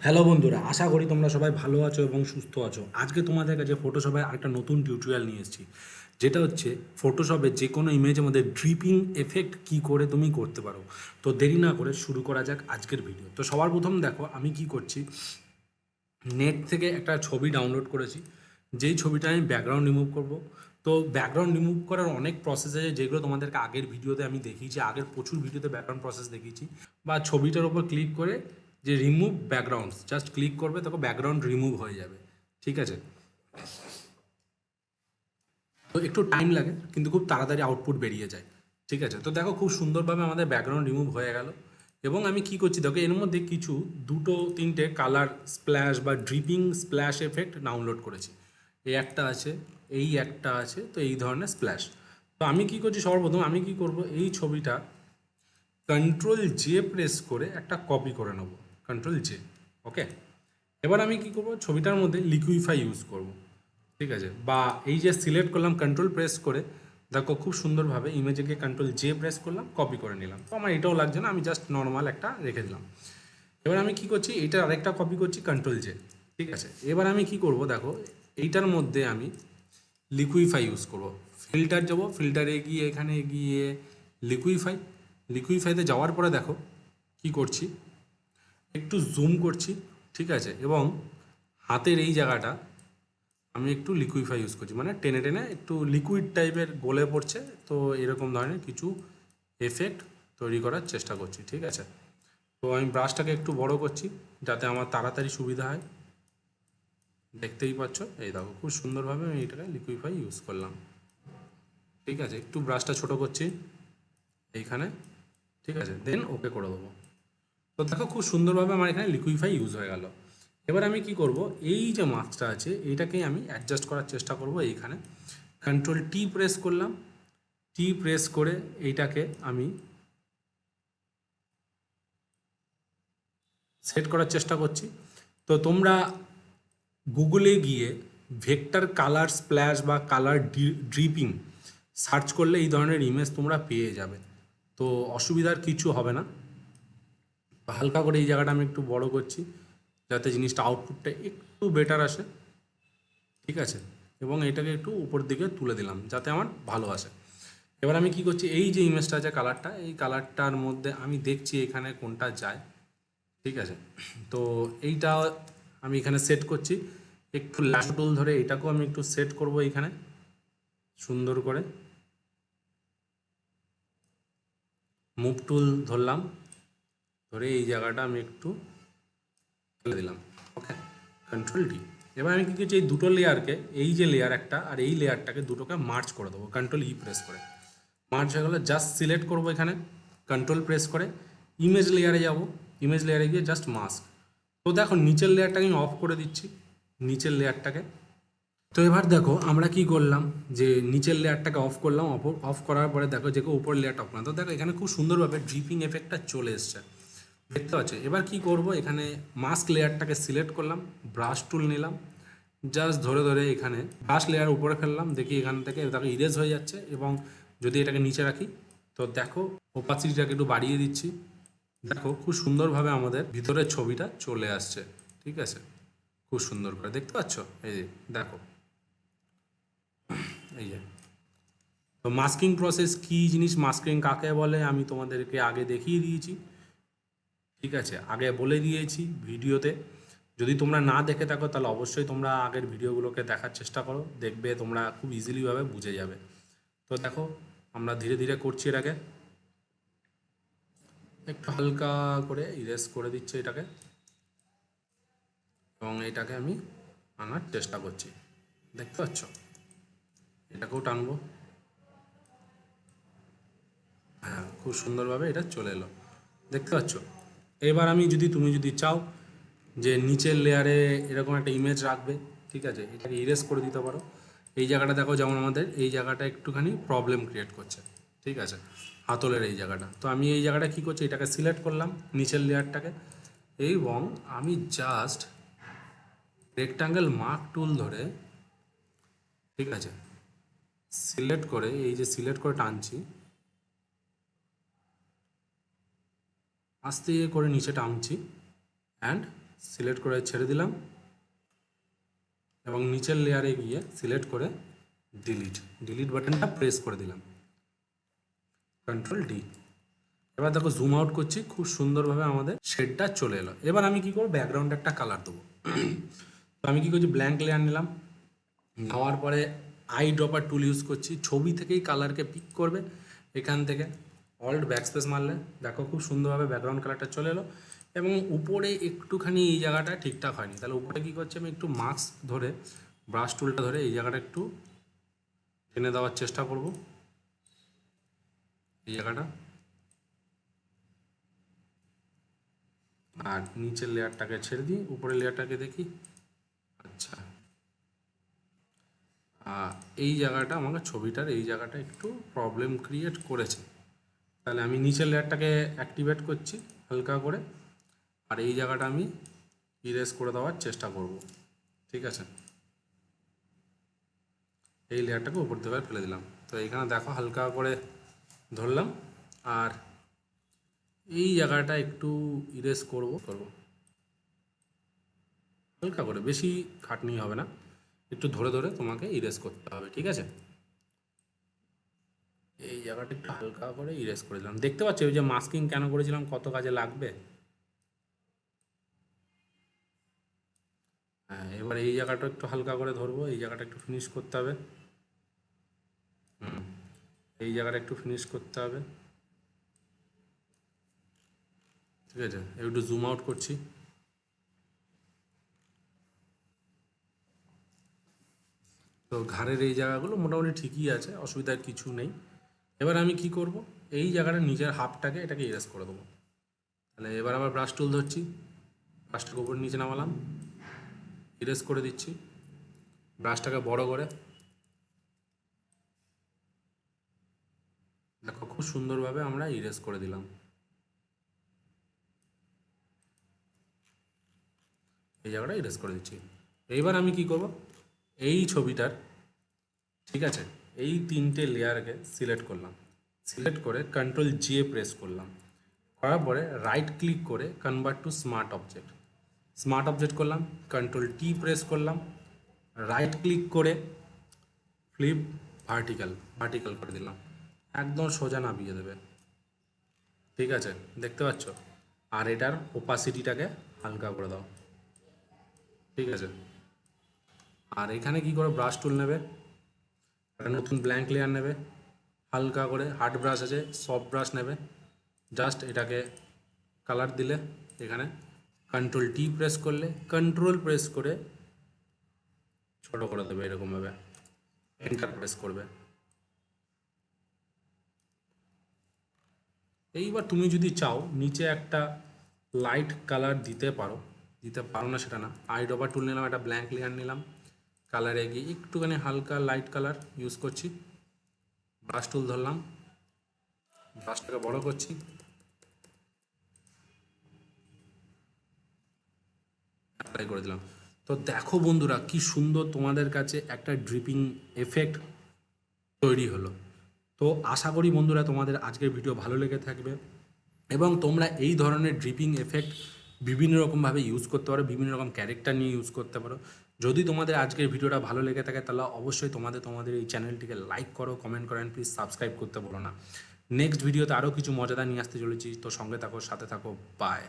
Hello বন্ধুরা, আশা করি তোমরা সবাই ভালো আছো এবং সুস্থ আছো। আজকে তোমাদের কাছে ফটোশপের আরেকটা নতুন টিউটোরিয়াল নিয়ে এসেছি, যেটা হচ্ছে ফটোশপে যে কোনো ইমেজের মধ্যে ড্রিপিং এফেক্ট কী করে তুমি করতে পারো। তো দেরি না করে শুরু করা যাক আজকের ভিডিও। তো সবার প্রথম দেখো আমি কি করছি, নেট থেকে একটা ছবি ডাউনলোড করেছি, যেই ছবিটা আমি ব্যাকগ্রাউন্ড রিমুভ করব। তো ব্যাকগ্রাউন্ড রিমুভ করার অনেক প্রসেস আছে, যেগুলো তোমাদেরকে আগের ভিডিওতে আমি দেখিয়েছি, আগের প্রচুর ভিডিওতে ব্যাকগ্রাউন্ড প্রসেস দেখিয়েছি। বা ছবিটার উপর ক্লিক করে যে রিমুভ ব্যাকগ্রাউন্ড জাস্ট ক্লিক করবে, তখন ব্যাকগ্রাউন্ড রিমুভ হয়ে যাবে। ঠিক আছে, তো একটু টাইম লাগে কিন্তু খুব তাড়াতাড়ি আউটপুট বেরিয়ে যায়। ঠিক আছে, তো দেখো খুব সুন্দরভাবে আমাদের ব্যাকগ্রাউন্ড রিমুভ হয়ে গেল। এবং আমি কি করছি দেখো, এর মধ্যে কিছু দুটো তিনটে কালার স্প্ল্যাশ বা ড্রিপিং স্প্ল্যাশ এফেক্ট ডাউনলোড করেছি। এই একটা আছে, এই একটা আছে, তো এই ধরনের স্প্ল্যাশ। তো আমি কি করছি, সর্বপ্রথম আমি কি করব, এই ছবিটা কন্ট্রোল জে প্রেস করে একটা কপি করে নেব। কন্ট্রোল জে, ওকে। এবার আমি কি করব, ছবিটার মধ্যে লিকুইফাই ইউজ করব। ঠিক আছে, বা এই যে সিলেক্ট করলাম কন্ট্রোল প্রেস করে, দেখো খুব সুন্দরভাবে ইমেজে গিয়ে কন্ট্রোল জে প্রেস করলাম, কপি করে নিলাম। তো আমার এটাও লাগছে না, আমি জাস্ট নর্মাল একটা রেখে দিলাম। এবার আমি কি করছি, এইটার আরেকটা কপি করছি কন্ট্রোল জে। ঠিক আছে, এবার আমি কি করব দেখো, এইটার মধ্যে আমি লিকুইফাই ইউজ করব। ফিল্টার যাব, ফিল্টারে গিয়ে এখানে গিয়ে লিকুইফাই, লিকুইফাইতে যাওয়ার পরে দেখো কি করছি, একটু জুম করছি। ঠিক আছে, এবং হাতের এই জায়গাটা আমি একটু লিকুইফাই ইউজ করছি, মানে টেনে টেনে একটু লিকুইড টাইপের গলে পড়ছে, তো এরকম ধরনের কিছু এফেক্ট তৈরি করার চেষ্টা করছি। ঠিক আছে, তো আমি ব্রাশটাকে একটু বড় করছি যাতে আমার তাড়াতাড়ি সুবিধা হয়। দেখতেই পাচ্ছ, এই দেখো খুব সুন্দরভাবে আমি এটাকে লিকুইফাই ইউজ করলাম। ঠিক আছে, একটু ব্রাশটা ছোট করছি এইখানে। ঠিক আছে, দেন ওকে করে দেবো। তো দেখো খুব সুন্দরভাবে আমার এখানে লিকুইফাই ইউজ হয়ে গেল। এবার আমি কি করব, এই যে মাস্কটা আছে এইটাকেই আমি অ্যাডজাস্ট করার চেষ্টা করব। এইখানে কন্ট্রোল টি প্রেস করলাম, টি প্রেস করে এইটাকে আমি সেট করার চেষ্টা করছি। তো তোমরা গুগলে গিয়ে ভেক্টর কালার স্প্ল্যাশ বা কালার ড্রিপিং সার্চ করলে এই ধরনের ইমেজ তোমরা পেয়ে যাবে। তো অসুবিধার কিছু হবে না। হালকা করে এই জায়গাটা আমি একটু বড় করছি যাতে জিনিসটা আউটপুটটা একটু বেটার আসে। ঠিক আছে, এবং এটাকে একটু উপর দিকে তুলে দিলাম যাতে আমার ভালো আসে। এবার আমি কি করছি, এই যে ইমেজটা আছে কালারটা, এই কালারটার মধ্যে আমি দেখছি এখানে কোনটা যায়। ঠিক আছে, তো এইটা আমি এখানে সেট করছি। একটু ল্যাশো টুল ধরে এটাকেও আমি একটু সেট করব এইখানে সুন্দর করে। মুভ টুল ধরলাম, ধরে এই জায়গাটা আমি একটু ফেলে দিলাম। ওকে, কন্ট্রোল ডি। এবার আমি কি করছি, এই দুটো লেয়ারকে, এই যে লেয়ার একটা আর এই লেয়ারটাকে দুটোকে মার্চ করে দেবো কন্ট্রোল ই প্রেস করে। মার্চ হয়ে গেলে জাস্ট সিলেক্ট করবো এখানে কন্ট্রোল প্রেস করে, ইমেজ লেয়ারে যাব, ইমেজ লেয়ারে গিয়ে জাস্ট মাস্ক। তো দেখো নিচের লেয়ারটাকে আমি অফ করে দিচ্ছি, নিচের লেয়ারটাকে। তো এবার দেখো আমরা কি করলাম, যে নিচের লেয়ারটাকে অফ করলাম, অফ করার পরে দেখো যে উপর লেয়ারটা অফ করলাম, তো দেখো এখানে খুব সুন্দরভাবে ড্রিপিং এফেক্টটা চলে এসছে, দেখতে পাচ্ছ। এবার কি করব, এখানে মাস্ক লেয়ারটাকে সিলেক্ট করলাম, ব্রাশ টুল নিলাম, জাস্ট ধরে ধরে এখানে ব্রাশ লেয়ার উপরে ফেললাম, দেখি এখান থেকে দেখো ইরেজ হয়ে যাচ্ছে। এবং যদি এটাকে নিচে রাখি, তো দেখো ওপাসিটিটাকে একটু বাড়িয়ে দিচ্ছি, দেখো খুব সুন্দরভাবে আমাদের ভিতরের ছবিটা চলে আসছে। ঠিক আছে, খুব সুন্দর করে দেখতে পাচ্ছ, এই যে দেখো, এই যে। তো মাস্কিং প্রসেস কী জিনিস, মাস্কিং কাকে বলে আমি তোমাদেরকে আগে দেখিয়ে দিয়েছি। ঠিক আছে, আগে বলে দিয়েছি ভিডিওতে। যদি তোমরা না দেখে থাকো তাহলে অবশ্যই তোমরা আগের ভিডিওগুলোকে দেখার চেষ্টা করো, দেখবে তোমরা খুব ইজিলিভাবে বুঝে যাবে। তো দেখো আমরা ধীরে ধীরে করছি এটাকে, একটু হালকা করে ইরেজ করে দিচ্ছি এটাকে, এবং এটাকে আমি আনার চেষ্টা করছি, দেখতে পাচ্ছ। এটাকেও টানবো, হ্যাঁ খুব সুন্দরভাবে এটা চলে এলো, দেখতে পাচ্ছ। এবার আমি তুমি যদি চাও যে নিচের লেয়ারে এরকম একটা ইমেজ রাখবে, ঠিক আছে, এটাকে ইরেজ করে দিতে পারো। এই জায়গাটা দেখো, যেমন আমাদের এই জায়গাটা একটুখানি প্রবলেম ক্রিয়েট করছে। ঠিক আছে, হাতলের এই জায়গাটা, তো আমি এই জায়গাটা কী করছি, এটাকে সিলেক্ট করলাম নিচের লেয়ারটাকে, এবং আমি জাস্ট রেক্টাঙ্গেল মার্ক টুল ধরে, ঠিক আছে, সিলেক্ট করে এই যে সিলেক্ট করে টানছি, আস্তে করে নিচে টানছি, অ্যান্ড সিলেক্ট করে ছেড়ে দিলাম এবং নিচের লেয়ারে গিয়ে সিলেক্ট করে ডিলিট বাটনটা প্রেস করে দিলাম, কন্ট্রোল D। এবার দেখো জুম আউট করছি, খুব সুন্দরভাবে আমাদের শেডটা চলে এলো। এবার আমি কি করবো, ব্যাকগ্রাউন্ডে একটা কালার দেবো। তো আমি কি করছি, ব্ল্যাঙ্ক লেয়ার নিলাম, নেওয়ার পরে আই ড্রপার টুল ইউজ করছি, ছবি থেকেই কালারকে পিক করবে। এখান থেকে অল্ট ব্যাকস্পেস মারলে দেখো খুব সুন্দরভাবে ব্যাকগ্রাউন্ড কালারটা চলে এলো। এবং উপরে একটুখানি এই জায়গাটা ঠিকঠাক হয়নি, তাহলে উপরে কী করছি, আমি একটু মাস্ক ধরে ব্রাশ টুলটা ধরে এই জায়গাটা একটু টেনে দেওয়ার চেষ্টা করব, এই জায়গাটা। আর নিচের লেয়ারটাকে ছেড়ে দিই, উপরের লেয়ারটাকে দেখি। আচ্ছা, এই জায়গাটা আমাকে ছবিটার এই জায়গাটা একটু প্রবলেম ক্রিয়েট করেছে, তাহলে আমি নিচের লেয়ারটাকে অ্যাক্টিভেট করছি হালকা করে, আর এই জায়গাটা আমি ইরেজ করে দেওয়ার চেষ্টা করব। ঠিক আছে, এই লেয়ারটাকে উপর দিকে ফেলে দিলাম। তো এইখানে দেখো হালকা করে ধরলাম, আর এই জায়গাটা একটু ইরেজ করব হালকা করে, বেশি খাটনি হবে না, একটু ধরে ধরে তোমাকে ইরেজ করতে হবে। ঠিক আছে, এই জায়গাটা একটু হালকা করে ইরেজ করে দিলাম। দেখতে পাচ্ছ ওই যে মাস্কিং কেন করেছিলাম, কত কাজে লাগবে। হ্যাঁ, এবার এই জায়গাটা একটু হালকা করে ধরবো, এই জায়গাটা একটু ফিনিশ করতে হবে। এই জায়গাটা একটু ফিনিশ করতে হবে। ঠিক আছে, একটু জুম আউট করছি। তো ঘাড়ের এই জায়গাগুলো মোটামুটি ঠিকই আছে, অসুবিধার কিছু নেই। এবার আমি কি করব, এই জায়গাটা নিজের হাফটাকে এটাকে ইরেজ করে দেবো। তাহলে এবার আবার ব্রাশ টুল ধরছি, ব্রাশটাকে উপর নিচে নামালাম, ইরেজ করে দিচ্ছি, ব্রাশটাকে বড় করে। দেখো খুব সুন্দরভাবে আমরা ইরেজ করে দিলাম। এই জায়গাটা ইরেজ করে দিচ্ছি। এইবার আমি কি করব, এই ছবিটার, ঠিক আছে, এই তিনটে লেয়ারকে সিলেক্ট করলাম, সিলেক্ট করে কন্ট্রোল J প্রেস করলাম, করার পরে রাইট ক্লিক করে কনভার্ট টু স্মার্ট অবজেক্ট করলাম, কন্ট্রোল T প্রেস করলাম, রাইট ক্লিক করে ফ্লিপ ভার্টিক্যাল করে দিলাম, একদম সোজা নামিয়ে দেবে। ঠিক আছে, দেখতে পাচ্ছ। আর এটার ওপাসিটিটাকে হালকা করে দাও। ঠিক আছে, আর এখানে কি করে ব্রাশ টুল নেবে, একটা নতুন ব্ল্যাঙ্ক লেয়ার নেবে, হালকা করে হার্ড ব্রাশ আছে, সফট ব্রাশ নেবে, জাস্ট এটাকে কালার দিলে, এখানে কন্ট্রোল T প্রেস করলে কন্ট্রোল প্রেস করে ছোটো করে দেবে, এরকমভাবে এন্টার প্রেস করবে। এইবার তুমি যদি চাও নিচে একটা লাইট কালার দিতে পারো না সেটা না, আই ড্রপার টুল নিলাম, একটা ব্ল্যাঙ্ক লেয়ার নিলাম, কালারে গিয়ে একটুখানি হালকা লাইট কালার ইউজ করছি, ব্রাশ টুল ধরলাম, ব্রাশটাকে বড় করছি, অ্যাপ্লাই করে দিলাম। তো দেখো বন্ধুরা কি সুন্দর তোমাদের কাছে একটা ড্রিপিং এফেক্ট তৈরি হলো। তো আশা করি বন্ধুরা তোমাদের আজকের ভিডিও ভালো লেগে থাকবে এবং তোমরা এই ধরনের ড্রিপিং এফেক্ট বিভিন্ন রকমভাবে ইউজ করতে পারো, বিভিন্ন রকম ক্যারেক্টার নিয়ে ইউজ করতে পারো। যদি তোমাদের আজকের ভিডিওটা ভালো লেগে থাকে তাহলে অবশ্যই তোমাদের এই চ্যানেলটিকে লাইক করো, কমেন্ট করো, অ্যান্ড প্লিজ সাবস্ক্রাইব করতে বলো না। নেক্সট ভিডিওতে আরও কিছু মজাদার নিয়ে আসতে চলেছি, তো সঙ্গে থাকো, সাথে থাকো, বাই।